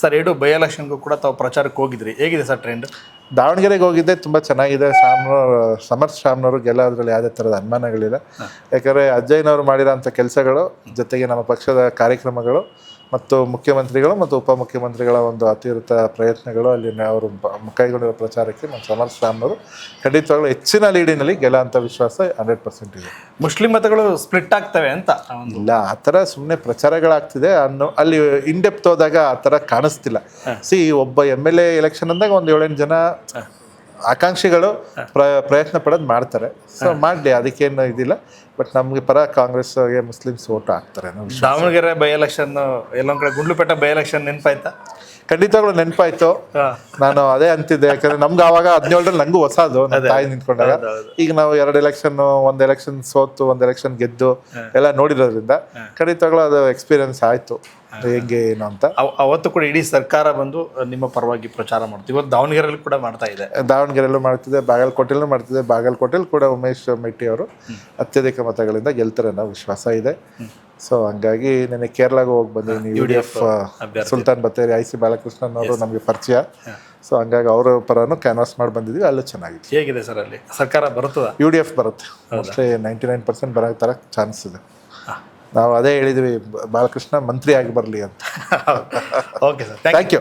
Sir 2 by ಎಲೆಕ್ಷನ್ಗೂ ಕೂಡ ತಾವು ಪ್ರಚಾರಕ್ಕೆ ಹೋಗಿದ್ರಿ, ಹೇಗಿದೆ ಸರ್ ಟ್ರೆಂಡ್? ದಾವಣಗೆರೆಗೆ ಹೋಗಿದ್ದೆ, ತುಂಬ ಚೆನ್ನಾಗಿದೆ. ಸಮರ್ಥ ಶ್ಯಾಮ್ನವರು ಗೆಲ್ಲೋದ್ರಲ್ಲಿ ಯಾವುದೇ ಥರದ ಅನುಮಾನಗಳಿಲ್ಲ. ಯಾಕಂದರೆ ಅಜ್ಜಯ್ಯನವರು ಮಾಡಿರೋಂಥ ಕೆಲಸಗಳು ಜೊತೆಗೆ ನಮ್ಮ ಪಕ್ಷದ ಕಾರ್ಯಕ್ರಮಗಳು ಮತ್ತು ಮುಖ್ಯಮಂತ್ರಿಗಳು ಮತ್ತು ಉಪಮುಖ್ಯಮಂತ್ರಿಗಳ ಒಂದು ಅತಿವೃತ್ತ ಪ್ರಯತ್ನಗಳು ಅಲ್ಲಿ ಅವರು ಕೈಗೊಂಡಿರೋ ಪ್ರಚಾರಕ್ಕೆ ನಮ್ಮ ಸಮರ್ಥ ಶ್ಯಾಮ್ನವರು ಖಂಡಿತವಾಗ್ಲೂ ಹೆಚ್ಚಿನ ಲೀಡಿನಲ್ಲಿ ಗೆಲ್ಲೋಂಥ ವಿಶ್ವಾಸ 100% ಇದೆ. ಮುಸ್ಲಿಂ ಮತಗಳು ಸ್ಪ್ಲಿಟ್ ಆಗ್ತವೆ ಅಂತ ಇಲ್ಲ, ಆ ಥರ ಸುಮ್ಮನೆ ಪ್ರಚಾರಗಳಾಗ್ತಿದೆ ಅಲ್ಲಿ ಇನ್ಡೆಪ್ತ್ ಹೋದಾಗ ಆ ಥರ ಕಾಣಿಸ್ತಿಲ್ಲ. ಒಬ್ಬ MLA ಎಲೆಕ್ಷನ್ ಅಂದಾಗ ಒಂದು 7-8 ಜನ ಆಕಾಂಕ್ಷಿಗಳು ಪ್ರಯತ್ನ ಪಡೋದು ಮಾಡ್ತಾರೆ. ಸೊ ಮಾಡಲಿ, ಅದಕ್ಕೇನು ಇದಿಲ್ಲ. ಬಟ್ ನಮಗೆ ಪರ ಕಾಂಗ್ರೆಸ್ಗೆ ಮುಸ್ಲಿಮ್ಸ್ ಓಟ್ ಹಾಕ್ತಾರೆ. ದಾವಣಗೆರೆ ಬೈ ಎಲೆಕ್ಷನ್, ಎಲ್ಲೊಂದ್ ಕಡೆ ಗುಂಡ್ಲುಪೇಟೆ ಬೈ ಎಲೆಕ್ಷನ್ ನೆನಪಾಯ್ತಾ? ಖಂಡಿತವಾಗ್ಲೂ ನೆನಪಾಯ್ತು. ನಾನು ಅದೇ ಅಂತಿದ್ದೆ, ಯಾಕಂದ್ರೆ ನಮ್ಗೆ ಆವಾಗ 17ರಲ್ಲಿ ನಂಗೂ ಹೊಸದು, ನನ್ನ ತಾಯಿ ನಿಂತ್ಕೊಂಡಾಗ. ಈಗ ನಾವು 2 ಎಲೆಕ್ಷನ್, 1 ಎಲೆಕ್ಷನ್ ಸೋತು 1 ಎಲೆಕ್ಷನ್ ಗೆದ್ದು ಎಲ್ಲ ನೋಡಿರೋದ್ರಿಂದ ಖಂಡಿತವಾಗ್ಲೂ ಅದು ಎಕ್ಸ್ಪೀರಿಯನ್ಸ್ ಆಯ್ತು ಹೇಗೆ ಏನು ಅಂತ. ಅವತ್ತು ಕೂಡ ಇಡೀ ಸರ್ಕಾರ ಬಂದು ನಿಮ್ಮ ಪರವಾಗಿ ಪ್ರಚಾರ ಮಾಡ್ತೀವಿ. ಇವತ್ತು ದಾವಣಗೆರೆಯಲ್ಲಿ ಕೂಡ ಮಾಡ್ತಾ ಇದೆ. ದಾವಣಗೆರೆಯಲ್ಲೂ ಮಾಡ್ತಿದ್ದೆ, ಬಾಗಲಕೋಟೆಯಲ್ಲೂ ಮಾಡ್ತಿದ್ದೆ. ಬಾಗಲಕೋಟೆಯಲ್ಲಿ ಕೂಡ ಉಮೇಶ್ ಮೆಟ್ಟಿ ಅವರು ಅತ್ಯಧಿಕ ಮತಗಳಿಂದ ಗೆಲ್ತಾರೆ ಅನ್ನೋ ವಿಶ್ವಾಸ ಇದೆ. ಸೊ ಹಂಗಾಗಿ ನೆನೆ ಕೇರಳಗೂ ಹೋಗಿ ಬಂದಿದ್ದೀನಿ. UDF ಸುಲ್ತಾನ್ ಬತ್ತೇರಿ IC ಬಾಲಕೃಷ್ಣನ್ ಅವರು ನಮಗೆ ಪರಿಚಯ. ಸೊ ಹಂಗಾಗಿ ಅವರ ಪರನೂ ಕ್ಯಾನ್ವಾಸ್ ಮಾಡಿ ಬಂದಿದ್ವಿ, ಅಲ್ಲೂ ಚೆನ್ನಾಗಿದೆ. ಹೇಗಿದೆ ಸರ್ ಅಲ್ಲಿ ಸರ್ಕಾರ ಬರುತ್ತದ? UDF ಬರುತ್ತೆ, ಮೋಸ್ಟ್ಲಿ 99% ಬರೋ ಥರ ಚಾನ್ಸ್ ಇದೆ. ನಾವು ಅದೇ ಹೇಳಿದ್ವಿ, ಬಾಲಕೃಷ್ಣ ಮಂತ್ರಿ ಆಗಿ ಬರಲಿ ಅಂತ. Okay sir, thank you.